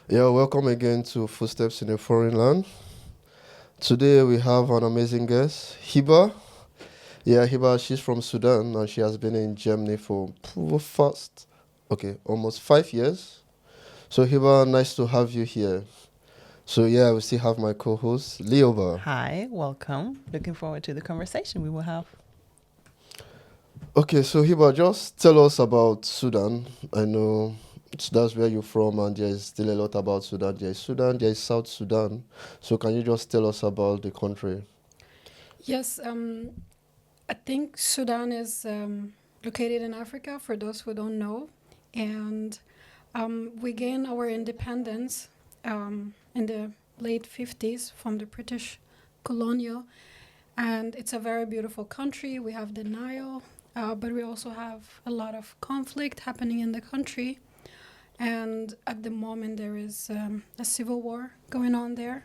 Yeah, welcome again to Footsteps in a Foreign Land. Today we have an amazing guest, Hiba. Yeah, Hiba, she's from Sudan and she has been in Germany for almost 5 years. So Hiba, nice to have you here. So yeah, we still have my co-host, Leoba. Hi, welcome. Looking forward to the conversation we will have. Okay, so Hiba, just tell us about Sudan. I know that's where you're from and there's still a lot about Sudan. Sudan, there is South Sudan. So can you just tell us about the country? Yes, I think Sudan is located in Africa, for those who don't know. And we gained our independence in the late 50s from the British colonial. And it's a very beautiful country. We have the Nile, but we also have a lot of conflict happening in the country. And at the moment, there is a civil war going on there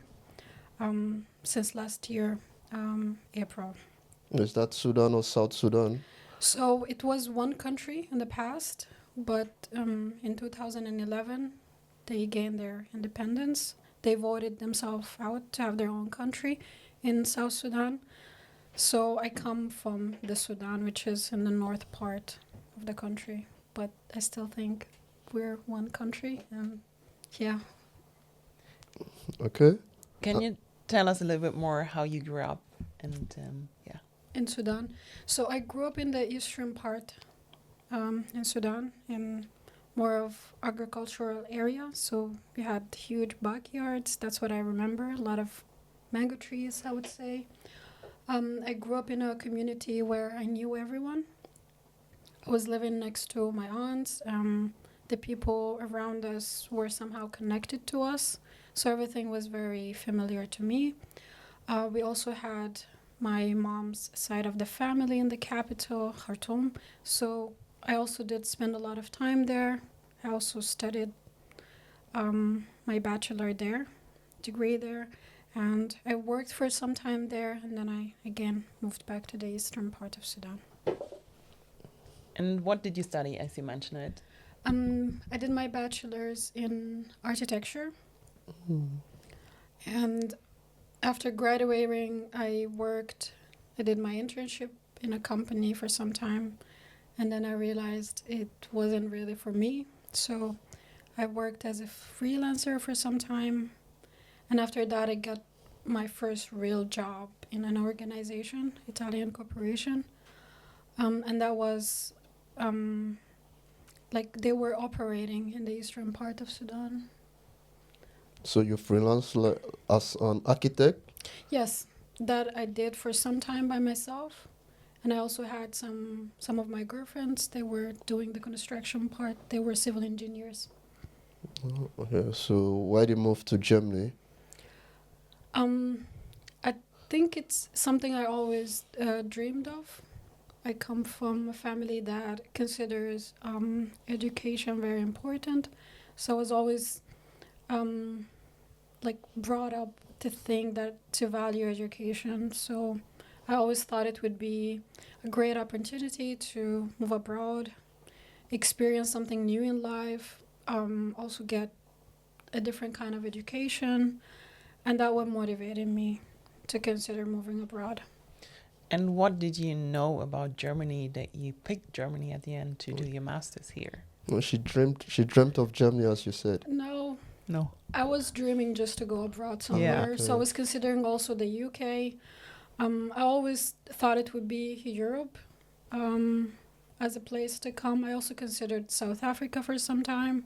since last year, April. Is that Sudan or South Sudan? So it was one country in the past, but in 2011, they gained their independence. They voted themselves out to have their own country in South Sudan. So I come from the Sudan, which is in the north part of the country, but I still think we're one country, and yeah. Okay. Can you tell us a little bit more how you grew up and In Sudan. So I grew up in the eastern part in Sudan, in more of agricultural area. So we had huge backyards. That's what I remember. A lot of mango trees, I would say. I grew up in a community where I knew everyone. I was living next to my aunts. The people around us were somehow connected to us. So everything was very familiar to me. We also had my mom's side of the family in the capital, Khartoum. So I also did spend a lot of time there. I also studied my bachelor there, degree there, and I worked for some time there, and then I again moved back to the eastern part of Sudan. and what did you study as you mentioned it? I did my bachelor's in architecture, and after graduating, I did my internship in a company for some time, and then I realized it wasn't really for me. So I worked as a freelancer for some time, and after that, I got my first real job in an organization, Italian corporation, and that was like they were operating in the eastern part of Sudan. So you freelance as an architect? Yes, that I did for some time by myself. And I also had some of my girlfriends, they were doing the construction part. They were civil engineers. Okay, so why did you move to Germany? I think it's something I always dreamed of. I come from a family that considers education very important. So I was always like brought up to think that to value education. So I always thought it would be a great opportunity to move abroad, experience something new in life, also get a different kind of education, and that what motivated me to consider moving abroad. And what did you know about Germany that you picked Germany at the end to do your master's here? Well, she dreamt of Germany, as you said. No, No. I was dreaming just to go abroad somewhere. Okay. So I was considering also the UK. I always thought it would be Europe as a place to come. I also considered South Africa for some time.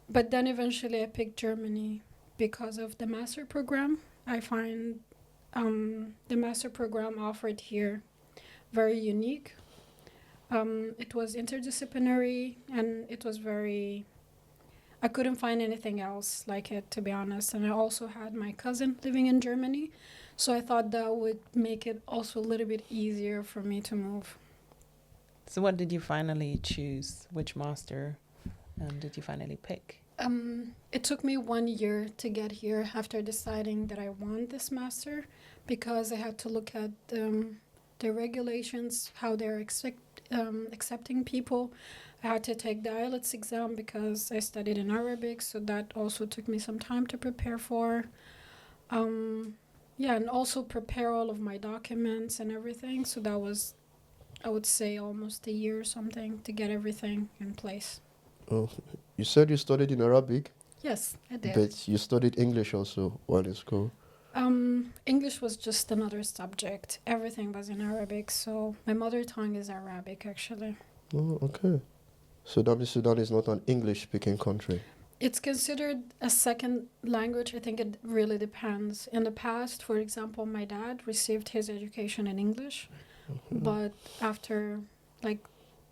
But then eventually I picked Germany because of the master program. I find the master program offered here very unique. It was interdisciplinary and it was very... I couldn't find anything else like it, to be honest. And I also had my cousin living in Germany. So I thought that would make it also a little bit easier for me to move. So what did you finally choose? Which master did you finally pick? It took me 1 year to get here after deciding that I want this master, because I had to look at the regulations, how they're accepting people. I had to take the IELTS exam because I studied in Arabic, so that also took me some time to prepare for. Yeah, and also prepare all of my documents and everything. So that was, I would say, almost a year or something to get everything in place. Oh, you said you studied in Arabic, Yes, I did. but you studied English also while in school. English was just another subject. Everything was in Arabic, so my mother tongue is Arabic, actually. Oh, okay. So that means Sudan is not an English-speaking country. It's considered a second language. I think it really depends. In the past, for example, my dad received his education in English, but after, like,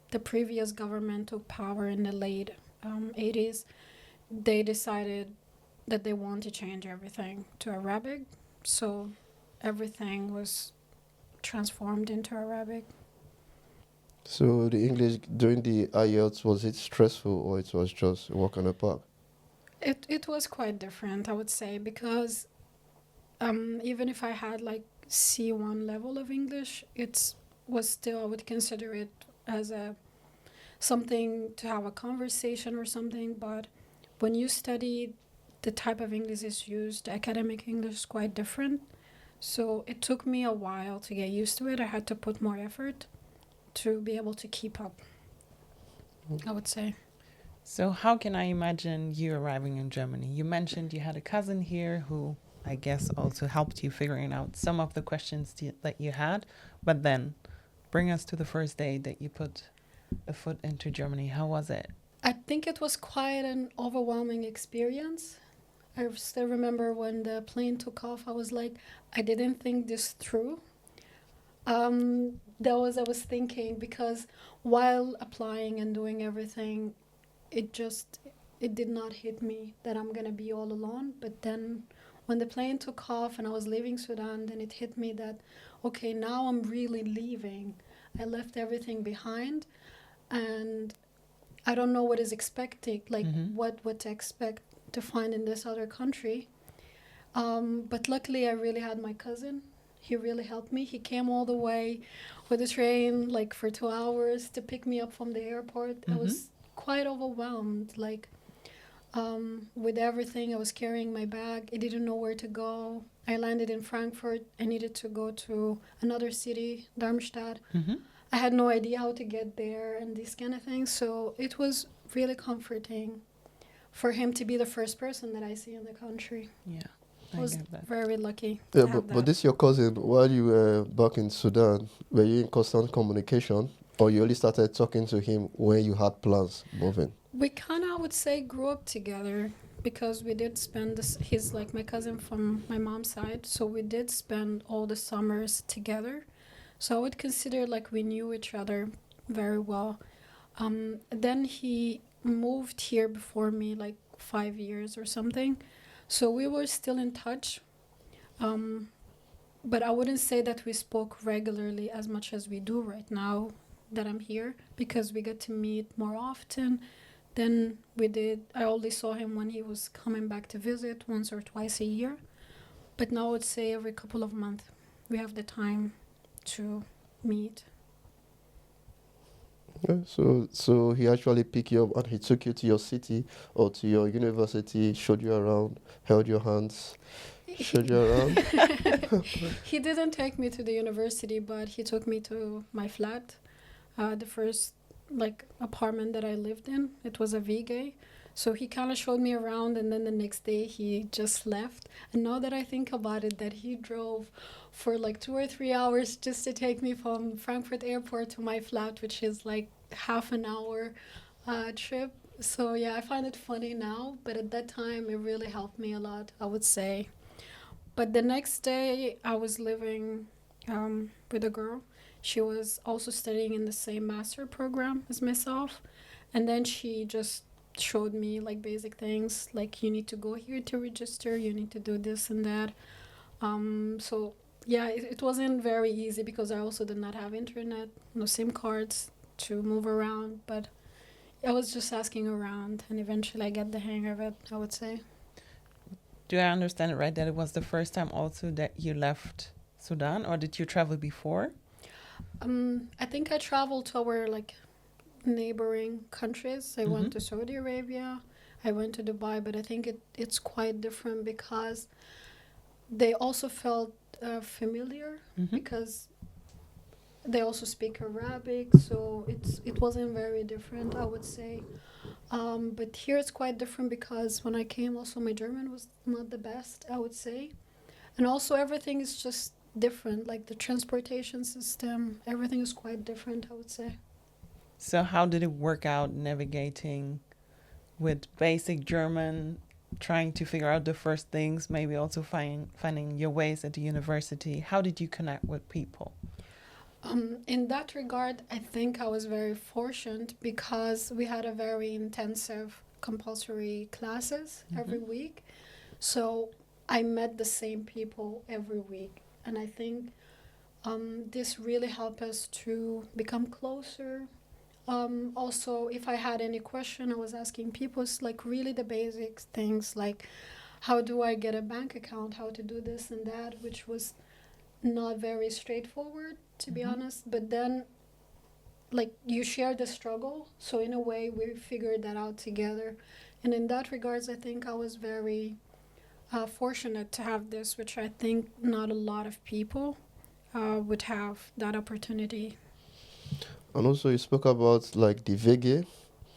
the previous government took power in the late 80s, they decided that they want to change everything to Arabic. So everything was transformed into Arabic. So the English during the IELTS, was it stressful or it was just a walk in the park? It was quite different, I would say, because even if I had like C1 level of English, it was still, I would consider it as a something to have a conversation or something. But when you study, the type of English is used, academic English is quite different. So it took me a while to get used to it. I had to put more effort to be able to keep up, I would say. So how can I imagine you arriving in Germany? You mentioned you had a cousin here who I guess also helped you figuring out some of the questions that you had. But then bring us to the first day that you put a foot into Germany. How was it? I think it was quite an overwhelming experience. I still remember when the plane took off, I was like, I didn't think this through. I was thinking, because while applying and doing everything, it did not hit me that I'm gonna be all alone. But then when the plane took off and I was leaving Sudan, then it hit me that, okay, now I'm really leaving. I left everything behind, and I don't know what is expected, like what to expect to find in this other country. But luckily, I really had my cousin. He really helped me. He came all the way with the train, like for 2 hours, to pick me up from the airport. I was quite overwhelmed, like with everything. I was carrying my bag. I didn't know where to go. I landed in Frankfurt. I needed to go to another city, Darmstadt. I had no idea how to get there and these kind of things. So it was really comforting for him to be the first person that I see in the country. Yeah, I was get that. very lucky. Yeah, to have but that. this your cousin, while you were back in Sudan, were you in constant communication or you only started talking to him when you had plans moving? We kind of, I would say, grew up together because we did spend this. He's like my cousin from my mom's side, so we did spend all the summers together. So I would consider like we knew each other very well. Then he moved here before me, like 5 years or something. So we were still in touch. But I wouldn't say that we spoke regularly as much as we do right now that I'm here, because we get to meet more often than we did. I only saw him when he was coming back to visit once or twice a year. But now I would say every couple of months we have the time to meet. Yeah, so he actually picked you up and he took you to your city or to your university, showed you around, held your hands, showed you around. He didn't take me to the university, but he took me to my flat, the first like apartment that I lived in. It was a VGA. So he kind of showed me around, and then the next day he just left. And now that I think about it, that he drove for like 2 or 3 hours just to take me from Frankfurt airport to my flat, which is like half an hour trip. So yeah, I find it funny now, but at that time it really helped me a lot, I would say. But the next day I was living with a girl. She was also studying in the same master program as myself. And then she just showed me like basic things, like you need to go here to register, you need to do this and that. So yeah, it wasn't very easy because I also did not have internet, no SIM cards to move around, but I was just asking around, and eventually I get the hang of it, I would say. Do I understand it right that it was the first time also that you left Sudan, or did you travel before? I think I traveled to our like neighboring countries. I went Mm-hmm. to Saudi Arabia. I went to Dubai, but I think it's quite different because they also felt familiar Mm-hmm. because they also speak Arabic, so it wasn't very different, I would say. But here it's quite different because when I came, also my German was not the best, I would say, and also everything is just different. Like the transportation system, everything is quite different, I would say. So, how did it work out navigating with basic German, trying to figure out the first things, maybe also finding your ways at the university? How did you connect with people? In that regard, I think I was very fortunate because we had a very intensive compulsory classes every Mm-hmm. week. So I met the same people every week. And I think this really helped us to become closer. Also, if I had any question, I was asking people, it's like really the basic things like how do I get a bank account, how to do this and that, which was not very straightforward, to be Mm-hmm. honest. But then like you share the struggle, so in a way we figured that out together. And in that regards, I think I was very fortunate to have this, which I think not a lot of people would have that opportunity. And also, you spoke about like the vege.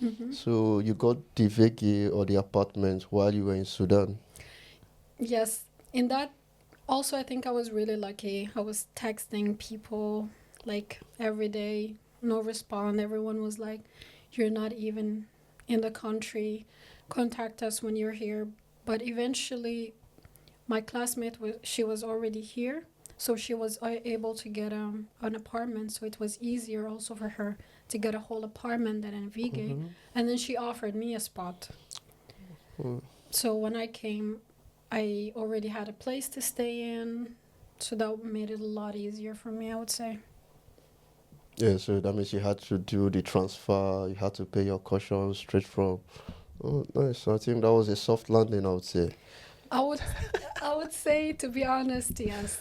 Hmm. So you got the vege or the apartment while you were in Sudan. Yes, in that also I think I was really lucky. I was texting people like every day, no respond. Everyone was like, "You're not even in the country. Contact us when you're here." But eventually, my classmate was she was already here, so she was able to get an apartment. So it was easier also for her to get a whole apartment than in Vige. Mm-hmm. And then she offered me a spot. Mm. So when I came, I already had a place to stay in, so that made it a lot easier for me, I would say. Yeah, so that means you had to do the transfer, you had to pay your caution straight from. Oh, nice. So I think that was a soft landing, I would say. I would, I would say, to be honest, yes.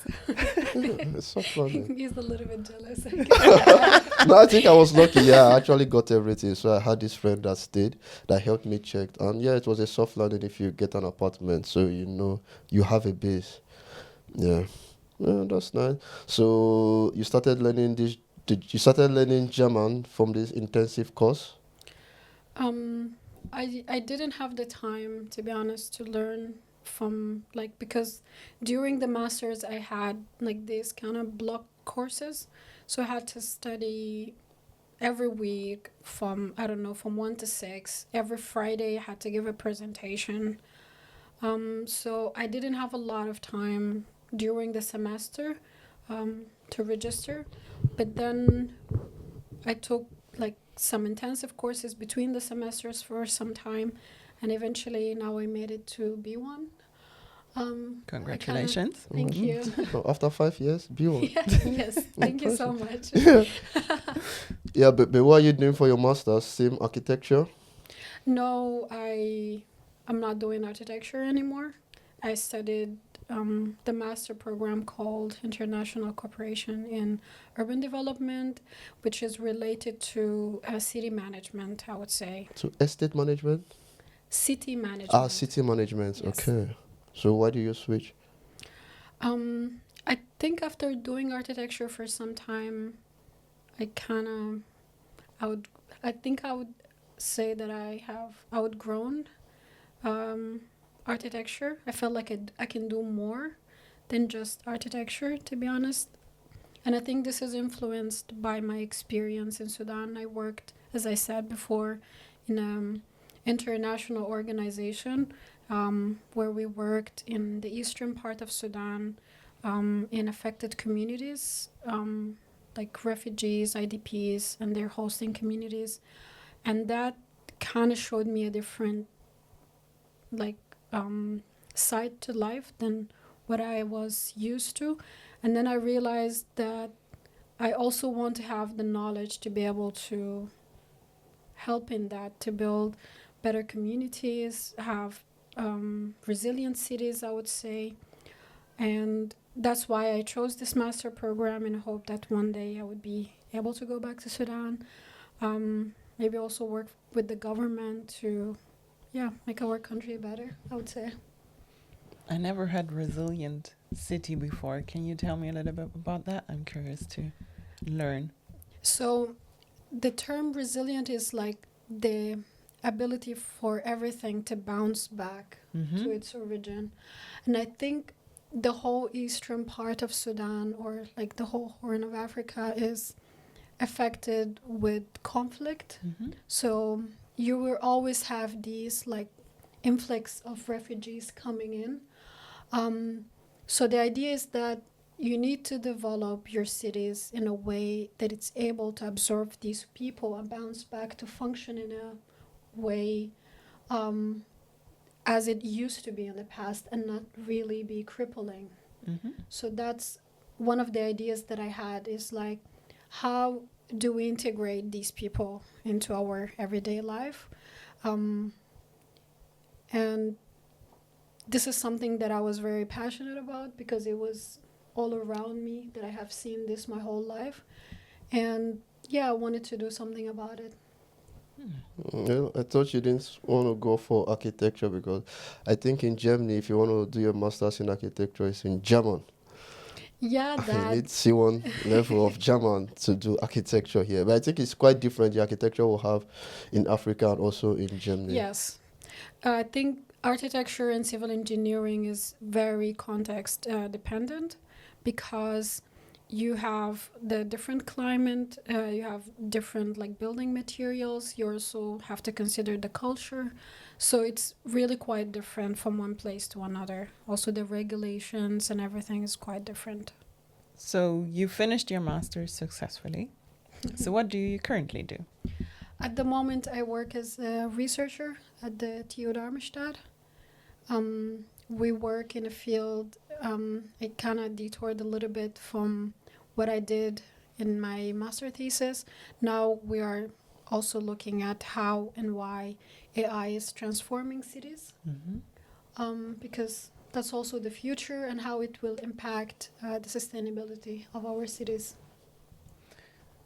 Yeah, a soft landing. He's a little bit jealous, I guess. No, I think I was lucky. Yeah, I actually got everything. So I had this friend that stayed, that helped me check. And yeah, it was a soft landing if you get an apartment. So you know you have a base. Yeah. Yeah, that's nice. So you started learning this. Did you started learning German from this intensive course? Um, I didn't have the time, to be honest, to learn from like because during the masters I had like these kind of block courses, so I had to study every week from I don't know from 1 to 6. Every Friday I had to give a presentation. So I didn't have a lot of time during the semester to register, but then I took like some intensive courses between the semesters for some time, and eventually now I made it to B1. Congratulations. Thank Mhm. you. So after 5 years, B1. Yes, thank you so much. Yeah, but what are you doing for your master's? Same architecture? No, I'm not doing architecture anymore. I studied the master program called International Cooperation in Urban Development, which is related to city management, I would say. So estate management? City Ah, management. city management. Yes. Okay. So why do you switch? I think after doing architecture for some time, I kind of, I would, I think I would say that I have outgrown um, architecture. I felt like I can do more than just architecture, to be honest. And I think this is influenced by my experience in Sudan. I worked, as I said before, in an international organization where we worked in the eastern part of Sudan in affected communities, like refugees, IDPs, and their hosting communities. And that kind of showed me a different like side to life than what I was used to. And then I realized that I also want to have the knowledge to be able to help in that, to build better communities, have resilient cities, I would say. And that's why I chose this master program in hope that one day I would be able to go back to Sudan. Maybe also work with the government to, yeah, make our country better, I would say. I never had resilient city before. Can you tell me a little bit about that? I'm curious to learn. So the term resilient is like the ability for everything to bounce back to its origin. And I think the whole eastern part of Sudan, or like the whole Horn of Africa, is affected with conflict. So you will always have these like influx of refugees coming in. So the idea is that you need to develop your cities in a way that it's able to absorb these people and bounce back to function in a way as it used to be in the past and not really be crippling. So that's one of the ideas that I had, is like, how do we integrate these people into our everyday life? And this is something that I was very passionate about because it was all around me, that I have seen this my whole life. And yeah, I wanted to do something about it. Yeah, I thought you didn't want to go for architecture because I think in Germany, if you want to do your master's in architecture, it's in German. Yeah, You that. need C1 level of German to do architecture here. But I think it's quite different, the architecture we'll have in Africa and also in Germany. Yes. I think architecture and civil engineering is very context dependent, because you have the different climate, you have different like building materials, you also have to consider the culture. So it's really quite different from one place to another. Also the regulations and everything is quite different. So you finished your master's successfully. So what do you currently do? At the moment, I work as a researcher at the TU Darmstadt. We work in a field. I kind of detoured a little bit from what I did in my master thesis. Now we are also looking at how and why AI is transforming cities, because that's also the future and how it will impact the sustainability of our cities.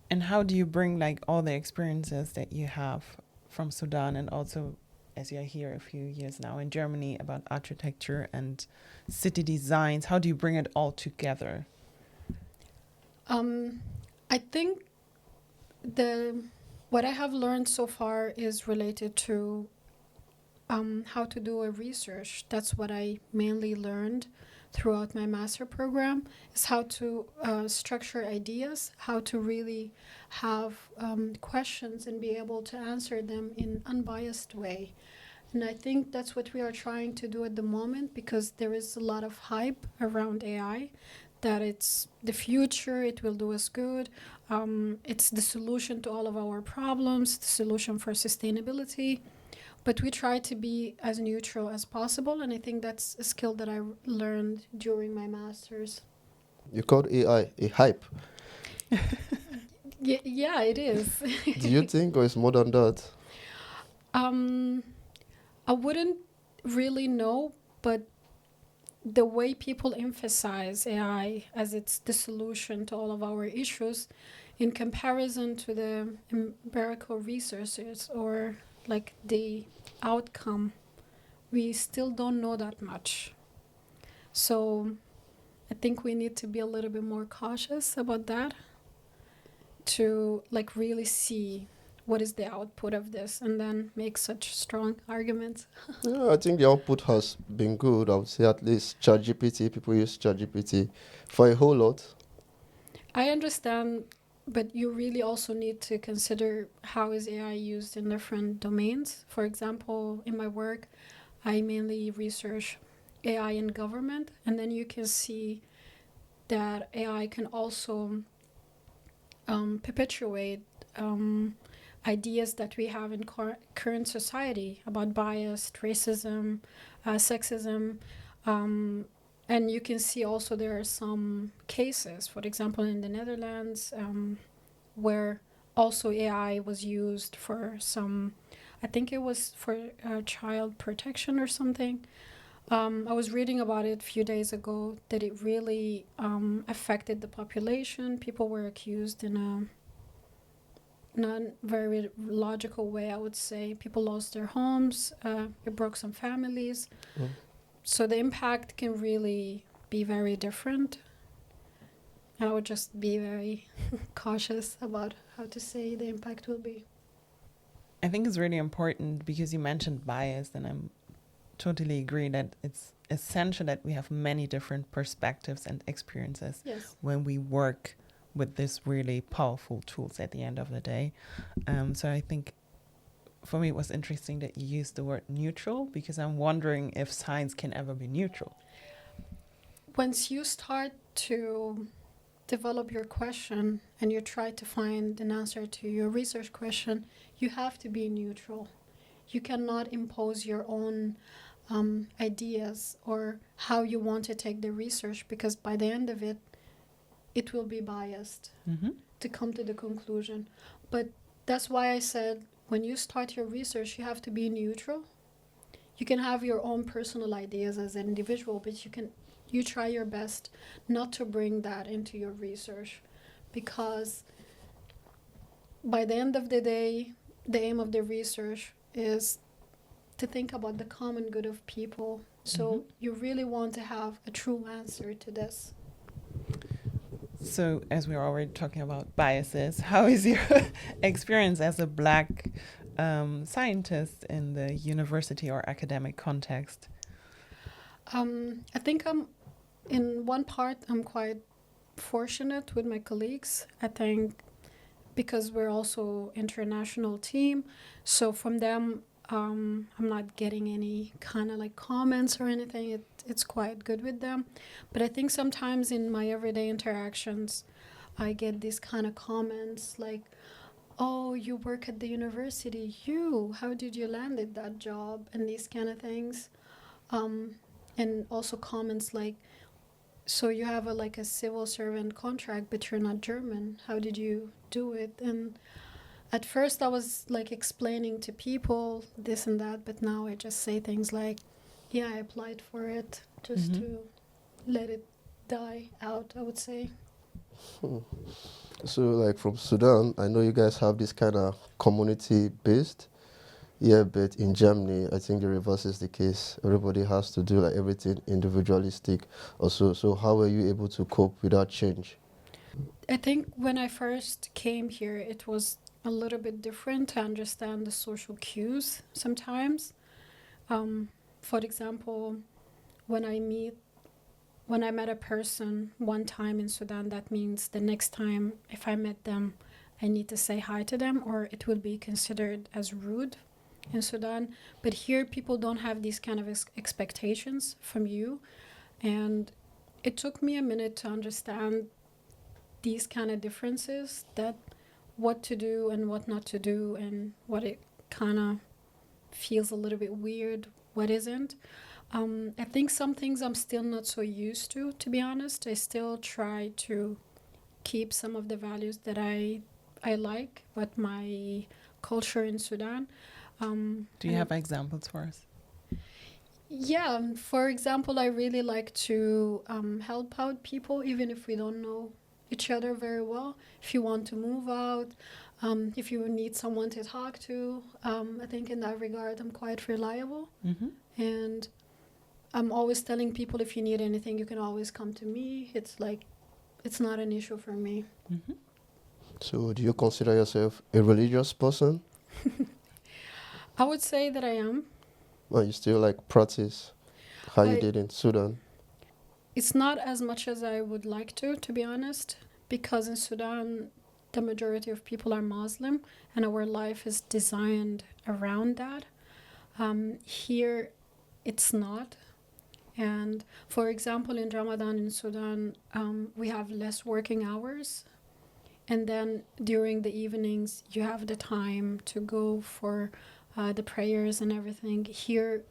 And how do you bring like all the experiences that you have from Sudan, and also as you're here a few years now in Germany, about architecture and city designs, how do you bring it all together? I think what I have learned so far is related to how to do a research. That's what I mainly learned throughout my master program, is how to structure ideas, how to really have questions and be able to answer them in unbiased way. And I think that's what we are trying to do at the moment, because there is a lot of hype around AI, that it's the future, it will do us good, it's the solution to all of our problems, the solution for sustainability. But we try to be as neutral as possible, and I think that's a skill that I learned during my master's. You called AI a hype. Yeah, it is. Do you think, or it's more than that? I wouldn't really know, but the way people emphasize AI as it's the solution to all of our issues, in comparison to the empirical resources or like the outcome, we still don't know that much. So I think we need to be a little bit more cautious about that, to like really see what is the output of this and then make such strong arguments. Yeah, I think the output has been good. I would say at least ChatGPT, people use ChatGPT for a whole lot. I understand, but you really also need to consider how is AI used in different domains. For example, in my work, I mainly research AI in government, and then you can see that AI can also perpetuate ideas that we have in current society about bias, racism, sexism. And you can see also there are some cases, for example, in the Netherlands, where also AI was used for some, I think it was for child protection or something. I was reading about it a few days ago that it really affected the population. People were accused in a not very logical way, I would say. People lost their homes. It broke some families. Mm. So the impact can really be very different. And I would just be very cautious about how to say the impact will be. I think it's really important because you mentioned bias, and I'm totally agree that it's essential that we have many different perspectives and experiences Yes. when we work with these really powerful tools at the end of the day. So I think for me it was interesting that you used the word neutral, because I'm wondering if science can ever be neutral. Once you start to develop your question and you try to find an answer to your research question, you have to be neutral. You cannot impose your own ideas or how you want to take the research, because by the end of it, it will be biased Mm-hmm. to come to the conclusion. But that's why I said when you start your research, you have to be neutral. You can have your own personal ideas as an individual, but you try your best not to bring that into your research, because by the end of the day, the aim of the research is to think about the common good of people. So you really want to have a true answer to this. So as we're already talking about biases, how is your experience as a Black scientist in the university or academic context? I think in one part, I'm quite fortunate with my colleagues. I think because we're also international team, so from them, I'm not getting any kind of like comments or anything. It's quite good with them. But I think sometimes in my everyday interactions, I get these kind of comments like, oh, you work at the university. How did you land at that job? And these kind of things. And also comments like, so you have like a civil servant contract, but you're not German. How did you do it? And at first I was like explaining to people this and that, but now I just say things like, yeah, I applied for it just to let it die out, I would say. So, like from Sudan, I know you guys have this kind of community based. Yeah, but in Germany, I think the reverse is the case. Everybody has to do like everything individualistic. Also, so how were you able to cope with that change? I think when I first came here, it was a little bit different to understand the social cues sometimes. For example, when I met a person one time in Sudan, that means the next time if I met them, I need to say hi to them, or it will be considered as rude in Sudan. But here, people don't have these kind of expectations from you. And it took me a minute to understand these kind of differences, that what to do and what not to do, and what it kind of feels a little bit weird, what isn't. I think some things I'm still not so used to be honest. I still try to keep some of the values that I like, but my culture in Sudan. Do you have examples for us? Yeah, for example, I really like to help out people, even if we don't know each other very well. If you want to move out, if you need someone to talk to, I think in that regard, I'm quite reliable. Mm-hmm. And I'm always telling people, if you need anything, you can always come to me. It's not an issue for me. Mm-hmm. So, do you consider yourself a religious person? I would say that I am. Or you still like practice how you I- did in Sudan? It's not as much as I would like to be honest, because in Sudan, the majority of people are Muslim, and our life is designed around that. Here, it's not. And for example, in Ramadan in Sudan, we have less working hours. And then during the evenings, you have the time to go for the prayers and everything. Here,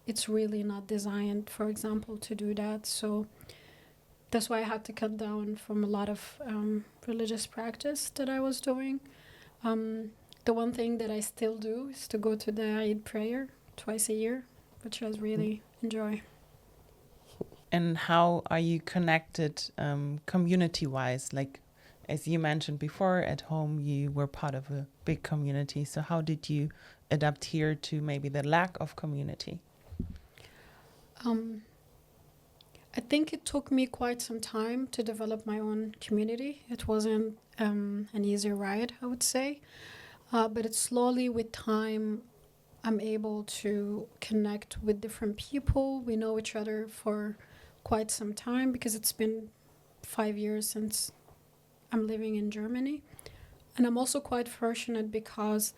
it's really not designed, for example, to do that. So that's why I had to cut down from a lot of religious practice that I was doing. The one thing that I still do is to go to the Eid prayer twice a year, which was really enjoy. And how are you connected community-wise? Like, as you mentioned before, at home you were part of a big community. So how did you adapt here to maybe the lack of community? I think it took me quite some time to develop my own community. It wasn't an easy ride, I would say. But it's slowly with time, I'm able to connect with different people. We know each other for quite some time because it's been 5 years since I'm living in Germany. And I'm also quite fortunate because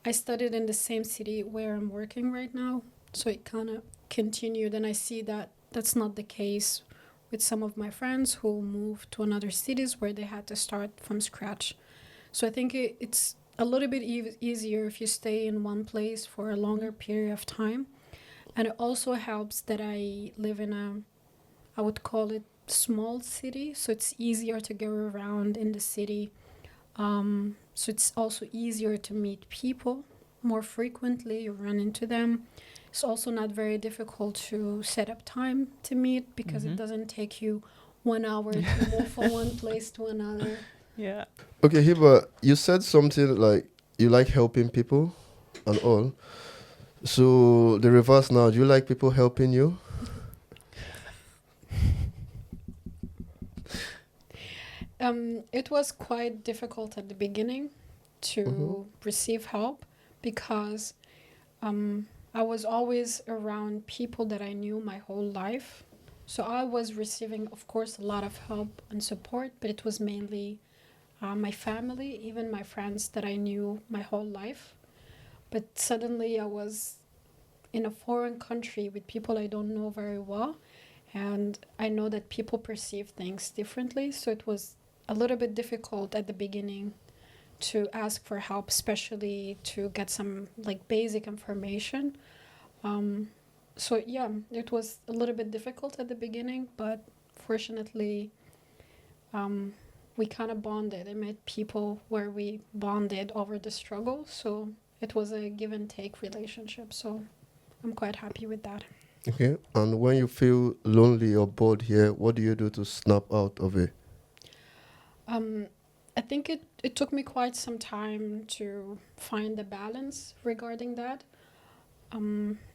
I studied in the same city where I'm working right now. So it kind of continued. And I see that that's not the case with some of my friends who moved to another cities where they had to start from scratch. So I think it's a little bit easier if you stay in one place for a longer period of time. And it also helps that I live in I would call it small city. So it's easier to go around in the city. So it's also easier to meet people more frequently. You run into them. It's also not very difficult to set up time to meet because it doesn't take you 1 hour to move from one place to another. Yeah. Okay, Hiba, you said something like you like helping people and all. So the reverse now, do you like people helping you? It was quite difficult at the beginning to receive help because I was always around people that I knew my whole life. So I was receiving, of course, a lot of help and support, but it was mainly my family, even my friends that I knew my whole life. But suddenly I was in a foreign country with people I don't know very well. And I know that people perceive things differently. So it was a little bit difficult at the beginning to ask for help, especially to get some like basic information. So yeah, it was a little bit difficult at the beginning, but fortunately, we kind of bonded. I met people where we bonded over the struggle. So it was a give and take relationship. So I'm quite happy with that. Okay. And when you feel lonely or bored here, what do you do to snap out of it? I think it took me quite some time to find the balance regarding that.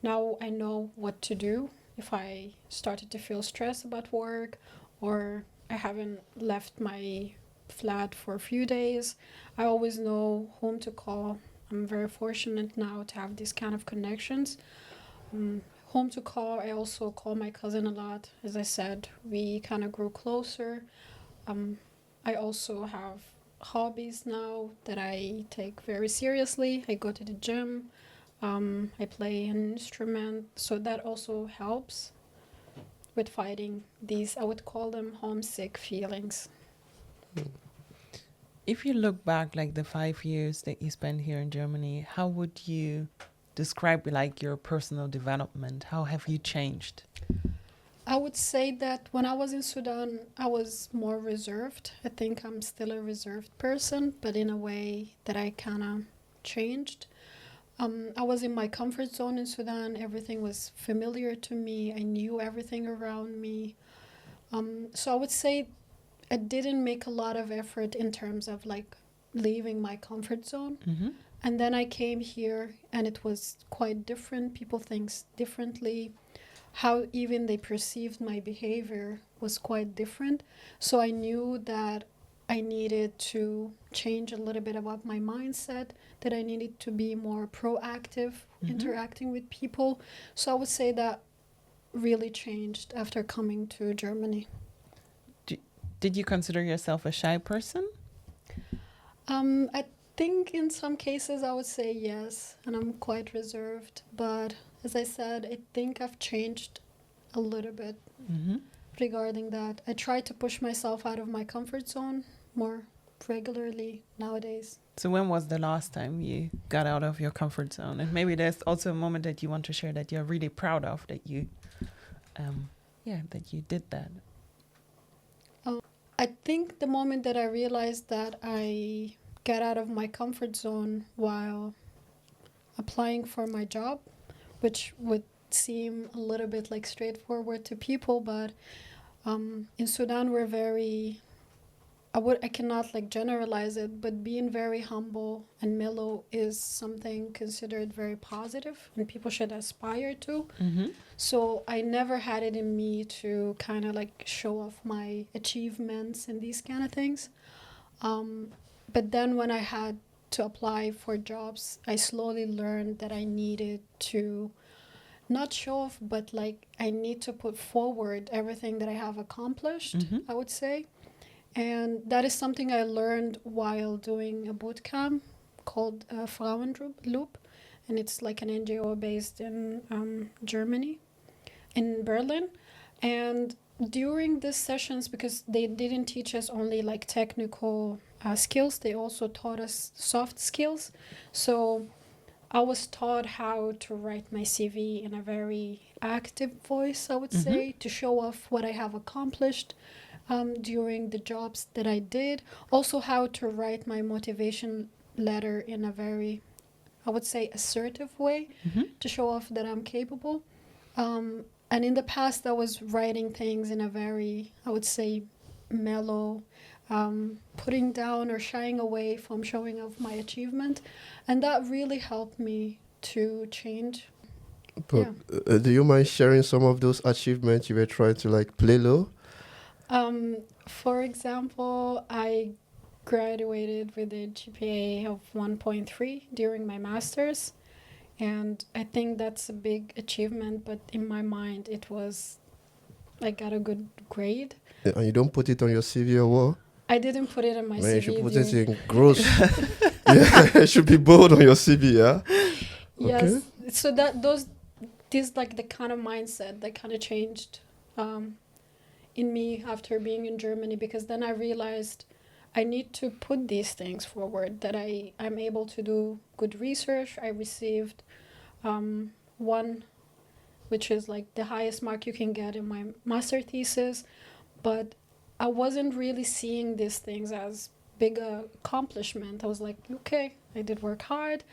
Now I know what to do if I started to feel stressed about work or I haven't left my flat for a few days. I always know whom to call. I'm very fortunate now to have these kind of connections. Home to call. I also call my cousin a lot. As I said, we kind of grew closer. I also have hobbies now that I take very seriously. I go to the gym. I play an instrument. So that also helps with fighting these, I would call them homesick feelings. If you look back like the 5 years that you spent here in Germany, how would you describe like your personal development? How have you changed? I would say that when I was in Sudan, I was more reserved. I think I'm still a reserved person, but in a way that I kind of changed. I was in my comfort zone in Sudan. Everything was familiar to me. I knew everything around me. So I would say I didn't make a lot of effort in terms of like leaving my comfort zone. And then I came here and it was quite different. People think differently. How even they perceived my behavior was quite different. So I knew that I needed to change a little bit about my mindset, that I needed to be more proactive, interacting with people. So I would say that really changed after coming to Germany. Did you consider yourself a shy person? I think in some cases I would say yes, and I'm quite reserved. But as I said, I think I've changed a little bit regarding that. I try to push myself out of my comfort zone more regularly nowadays. So when was the last time you got out of your comfort zone? And maybe there's also a moment that you want to share that you're really proud of, that you, that you did that. I think the moment that I realized that I got out of my comfort zone while applying for my job, which with seem a little bit like straightforward to people, but in Sudan we're very, I cannot like generalize it, but being very humble and mellow is something considered very positive and people should aspire to. Mm-hmm. So I never had it in me to kind of like show off my achievements and these kind of things. But then when I had to apply for jobs, I slowly learned that I needed to not show off, but like I need to put forward everything that I have accomplished, Mm-hmm. I would say. And that is something I learned while doing a boot camp called Frauenloop. And it's like an NGO based in Germany, in Berlin. And during these sessions, because they didn't teach us only like technical skills, they also taught us soft skills. So I was taught how to write my CV in a very active voice, I would say, to show off what I have accomplished during the jobs that I did. Also, how to write my motivation letter in a very, I would say, assertive way Mm-hmm. to show off that I'm capable. And in the past, I was writing things in a very, I would say, mellow, putting down or shying away from showing off my achievement. And that really helped me to change. But do you mind sharing some of those achievements you were trying to like play low? For example, I graduated with a GPA of 1.3 during my master's. And I think that's a big achievement, but in my mind, it was, I got a good grade. And you don't put it on your CV or what? I didn't put it in my Man, you CV. should put it in gross. Yeah, it should be bold on your CV, yeah? Yes. Okay. So this like the kind of mindset that kind of changed in me after being in Germany, because then I realized I need to put these things forward, that I'm able to do good research. I received one, which is like the highest mark you can get in my master thesis, but I wasn't really seeing these things as big accomplishment. I was like, okay, I did work hard,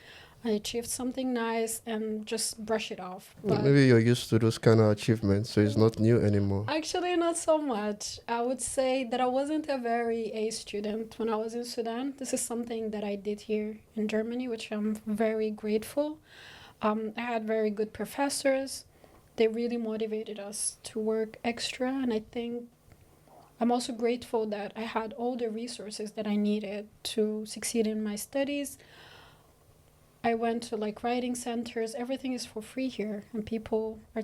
I achieved something nice, and just brush it off. But Maybe you're used to those kind of achievements, so it's not new anymore. actually, not so much. I would say that I wasn't a very A student when I was in Sudan. This is something that I did here in Germany, which I'm very grateful. I had very good professors. They really motivated us to work extra, and I think I'm also grateful that I had all the resources that I needed to succeed in my studies. I went to like writing centers. Everything is for free here, and people are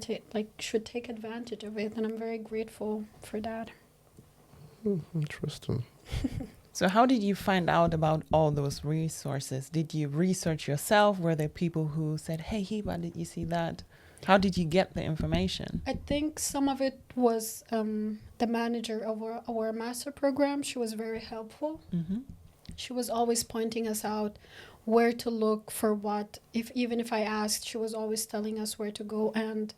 should take advantage of it, and I'm very grateful for that. Interesting. So how did you find out about all those resources? Did you research yourself? Were there people who said, hey, Hiba, did you see that? How did you get the information? I think some of it was the manager of our master program. She was very helpful. Mm-hmm. She was always pointing us out where to look for what. Even if I asked, she was always telling us where to go. And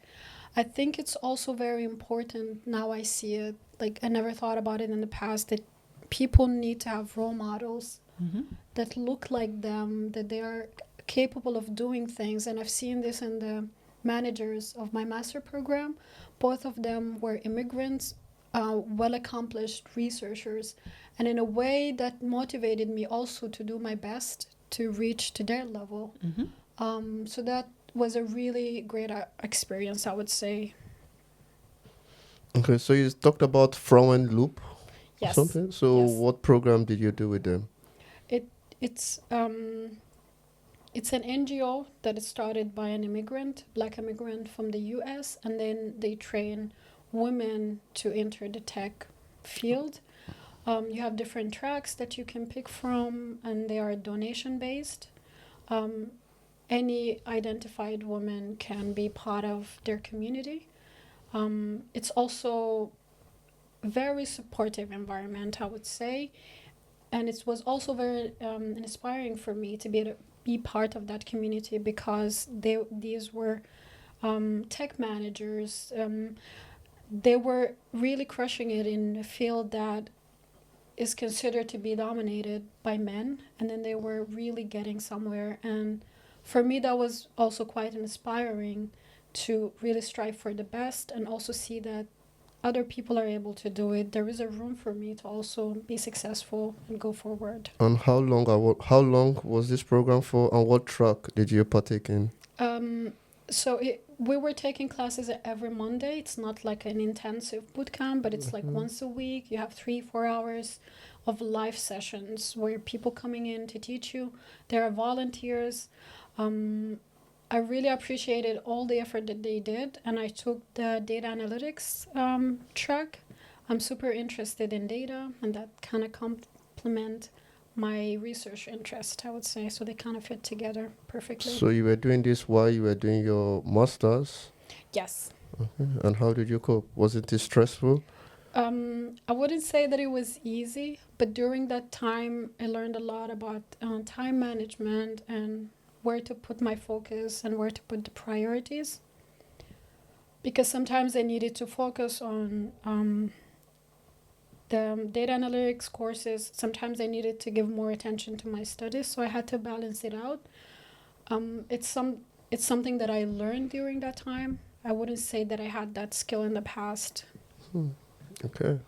I think it's also very important, now I see it, like I never thought about it in the past, that people need to have role models Mm-hmm. that look like them, that they are capable of doing things. And I've seen this in the managers of my master program. Both of them were immigrants, well accomplished researchers, and in a way that motivated me also to do my best to reach to their level. Mm-hmm. So that was a really great experience, I would say. Okay, so you talked about Frauen Loop or Yes. something. So Yes. what program did you do with them? It's an NGO that is started by an immigrant, black immigrant from the US, and then they train women to enter the tech field. You have different tracks that you can pick from, and they are donation based. Any identified woman can be part of their community. It's also very supportive environment, I would say, and it was also very inspiring for me to be part of that community, because these were tech managers. They were really crushing it in a field that is considered to be dominated by men, and then they were really getting somewhere. And for me, that was also quite inspiring to really strive for the best and also see that other people are able to do it. There is a room for me to also be successful and go forward. And how long was this program for, and what track did you partake in? We were taking classes every Monday. It's not like an intensive boot camp, but it's like once a week. You have 3-4 hours of live sessions where people coming in to teach you. There are volunteers. I really appreciated all the effort that they did, and I took the data analytics track. I'm super interested in data, and that kind of complement my research interest, I would say. So they kind of fit together perfectly. So you were doing this while you were doing your master's? Yes. Okay. And how did you cope? Wasn't it stressful? I wouldn't say that it was easy, but during that time, I learned a lot about time management and where to put my focus and where to put the priorities. Because sometimes I needed to focus on the data analytics courses. Sometimes I needed to give more attention to my studies, so I had to balance it out. It's something that I learned during that time. I wouldn't say that I had that skill in the past. Okay.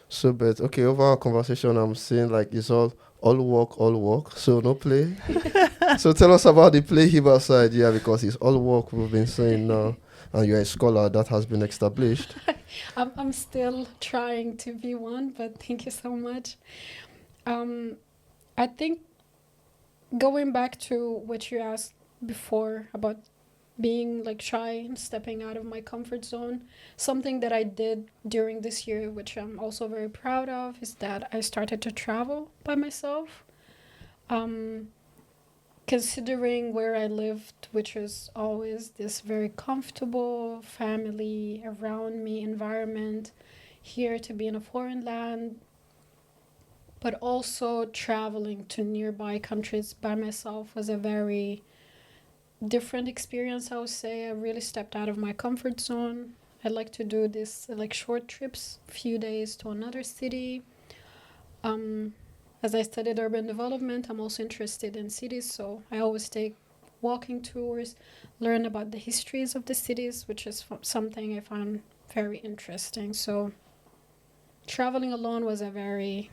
So, but okay, over our conversation, I'm seeing like it's all work, so no play. So tell us about the play Hiba side, yeah, because it's all work we've been saying now, and you're a scholar that has been established. I'm still trying to be one, but thank you so much. I think going back to what you asked before about being like shy and stepping out of my comfort zone, something that I did during this year, which I'm also very proud of, is that I started to travel by myself. Considering where I lived, which was always this very comfortable family around me environment, here to be in a foreign land, but also traveling to nearby countries by myself was a very different experience, I would say. I really stepped out of my comfort zone. I like to do this like short trips, few days to another city. As I studied urban development, I'm also interested in cities, so I always take walking tours, learn about the histories of the cities, which is something I found very interesting. So traveling alone was a very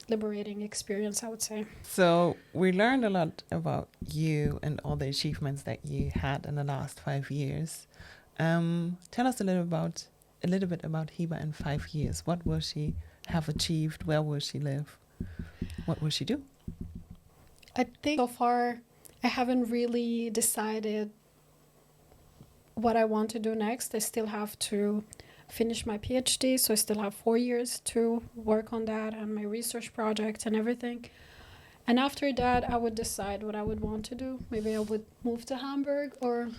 liberating experience, I would say. So we learned a lot about you and all the achievements that you had in the last 5 years. Tell us a little bit about Hiba in 5 years. What will she have achieved? Where will she live? What will she do? I think so far I haven't really decided what I want to do next. I still have to finish my PhD, so I still have 4 years to work on that and my research project and everything. And after that, I would decide what I would want to do. Maybe I would move to Hamburg, or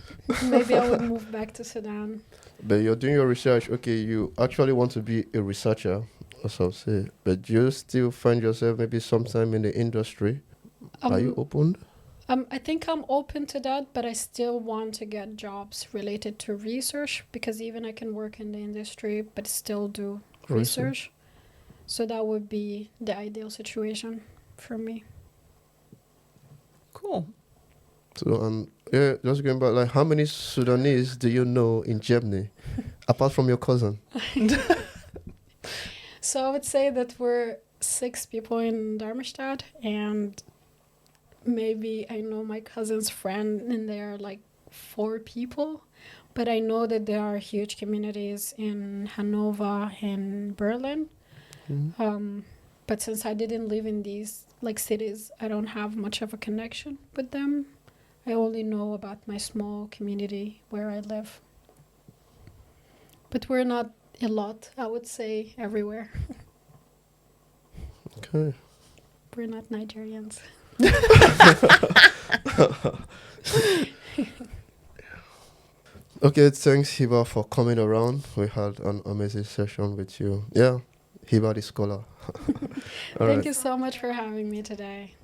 maybe I would move back to Sudan. But you're doing your research, okay, you actually want to be a researcher, as I'll say, but you still find yourself maybe sometime in the industry. Are you open? I think I'm open to that, but I still want to get jobs related to research, because even I can work in the industry but still do research. So that would be the ideal situation for me. Cool. So, yeah, just going back, like, how many Sudanese do you know in Germany, apart from your cousin? So I would say that we're 6 people in Darmstadt, and maybe I know my cousin's friend, and there are like 4 people. But I know that there are huge communities in Hanover and Berlin. But since I didn't live in these like cities, I don't have much of a connection with them. I only know about my small community where I live. But we're not a lot, I would say, everywhere. Okay. We're not Nigerians. Okay, thanks Hiba for coming around. We had an amazing session with you. Yeah, Hiba the scholar. Thank you so much for having me today.